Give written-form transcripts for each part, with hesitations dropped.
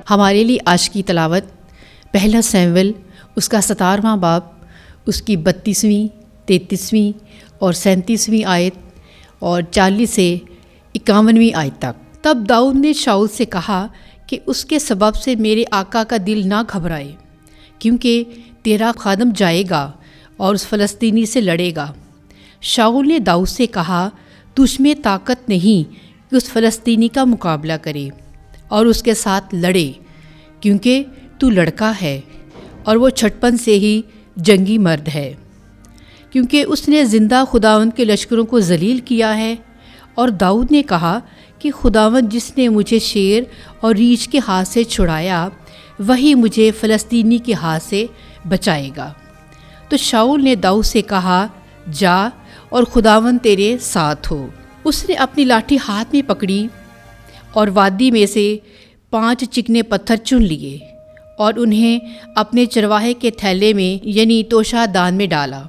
ہمارے لیے آج کی تلاوت پہلا سیموئیل اس کا 17واں باب اس کی 32ویں 33ویں اور 37ویں آیت اور 40 سے 51ویں آیت تک۔ تب داؤد نے شاؤل سے کہا کہ اس کے سبب سے میرے آقا کا دل نہ گھبرائے، کیونکہ تیرا خادم جائے گا اور اس فلسطینی سے لڑے گا۔ شاؤل نے داؤد سے کہا، تجھ میں طاقت نہیں کہ اس فلسطینی کا مقابلہ کرے اور اس کے ساتھ لڑے، کیونکہ تو لڑکا ہے اور وہ چھٹپن سے ہی جنگی مرد ہے، کیونکہ اس نے زندہ خداوند کے لشکروں کو ذلیل کیا ہے۔ اور داؤد نے کہا کہ خداوند جس نے مجھے شیر اور ریچھ کے ہاتھ سے چھڑایا، وہی مجھے فلسطینی کے ہاتھ سے بچائے گا۔ تو شاؤل نے داؤد سے کہا، جا اور خداوند تیرے ساتھ ہو۔ اس نے اپنی لاٹھی ہاتھ میں پکڑی اور وادی میں سے 5 چکنے پتھر چن لیے اور انہیں اپنے چرواہے کے تھیلے میں یعنی توشہ دان میں ڈالا،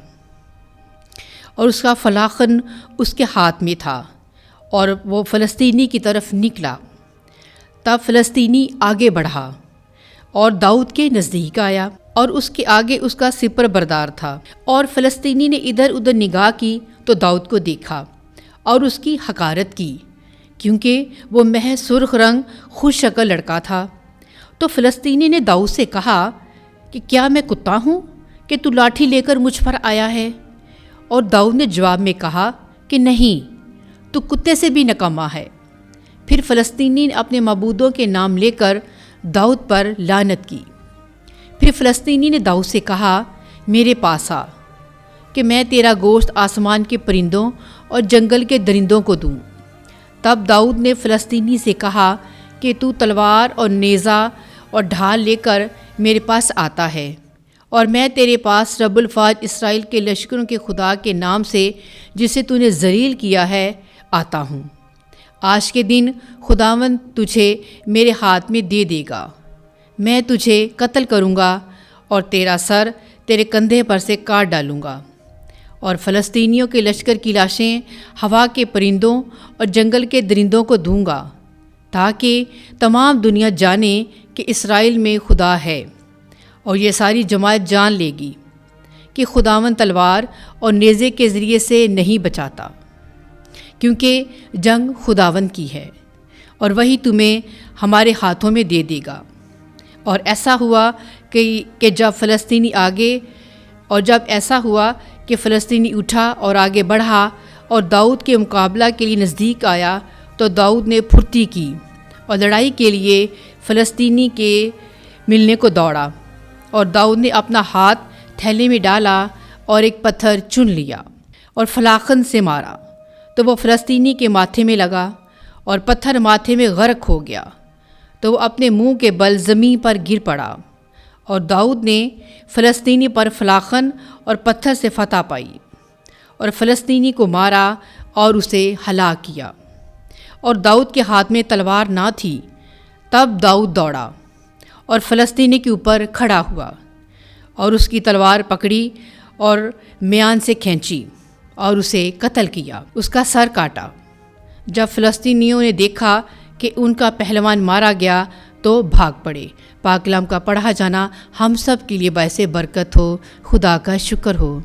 اور اس کا فلاخن اس کے ہاتھ میں تھا اور وہ فلسطینی کی طرف نکلا۔ تب فلسطینی آگے بڑھا اور داؤد کے نزدیک آیا، اور اس کے آگے اس کا سپر بردار تھا، اور فلسطینی نے ادھر ادھر نگاہ کی تو داؤد کو دیکھا اور اس کی حقارت کی، کیونکہ وہ محض سرخ رنگ خوش شکل لڑکا تھا۔ تو فلسطینی نے داؤد سے کہا کہ کیا میں کتا ہوں کہ تو لاٹھی لے کر مجھ پر آیا ہے؟ اور داؤد نے جواب میں کہا کہ نہیں، تو کتے سے بھی نکما ہے۔ پھر فلسطینی نے اپنے معبودوں کے نام لے کر داؤد پر لعنت کی۔ پھر فلسطینی نے داؤد سے کہا، میرے پاس آ کہ میں تیرا گوشت آسمان کے پرندوں اور جنگل کے درندوں کو دوں۔ تب داؤد نے فلسطینی سے کہا کہ تو تلوار اور نیزہ اور ڈھال لے کر میرے پاس آتا ہے، اور میں تیرے پاس رب الفاظ اسرائیل کے لشکروں کے خدا کے نام سے جسے تو نے ذلیل کیا ہے آتا ہوں۔ آج کے دن خداوند تجھے میرے ہاتھ میں دے دے گا، میں تجھے قتل کروں گا اور تیرا سر تیرے کندھے پر سے کاٹ ڈالوں گا، اور فلسطینیوں کے لشکر کی لاشیں ہوا کے پرندوں اور جنگل کے درندوں کو دوں گا، تاکہ تمام دنیا جانے کہ اسرائیل میں خدا ہے، اور یہ ساری جماعت جان لے گی کہ خداوند تلوار اور نیزے کے ذریعے سے نہیں بچاتا، کیونکہ جنگ خداوند کی ہے، اور وہی تمہیں ہمارے ہاتھوں میں دے دے گا۔ اور ایسا ہوا کہ جب فلسطینی اٹھا اور آگے بڑھا اور داؤد کے مقابلہ کے لیے نزدیک آیا، تو داؤد نے پھرتی کی اور لڑائی کے لیے فلسطینی کے ملنے کو دوڑا، اور داؤد نے اپنا ہاتھ تھیلے میں ڈالا اور ایک پتھر چن لیا اور فلاخن سے مارا، تو وہ فلسطینی کے ماتھے میں لگا اور پتھر ماتھے میں غرق ہو گیا، تو وہ اپنے منہ کے بل زمین پر گر پڑا، اور داؤد نے فلسطینی پر فلاخن اور پتھر سے فتح پائی اور فلسطینی کو مارا اور اسے ہلاک کیا۔ اور داؤد کے ہاتھ میں تلوار نہ تھی۔ تب داؤد دوڑا اور فلسطینی کے اوپر کھڑا ہوا اور اس کی تلوار پکڑی اور میان سے کھینچی اور اسے قتل کیا، اس کا سر کاٹا۔ جب فلسطینیوں نے دیکھا کہ ان کا پہلوان مارا گیا تو بھاگ پڑے۔ پاک کلام کا پڑھا جانا ہم سب کے لیے باعث برکت ہو۔ خدا کا شکر ہو۔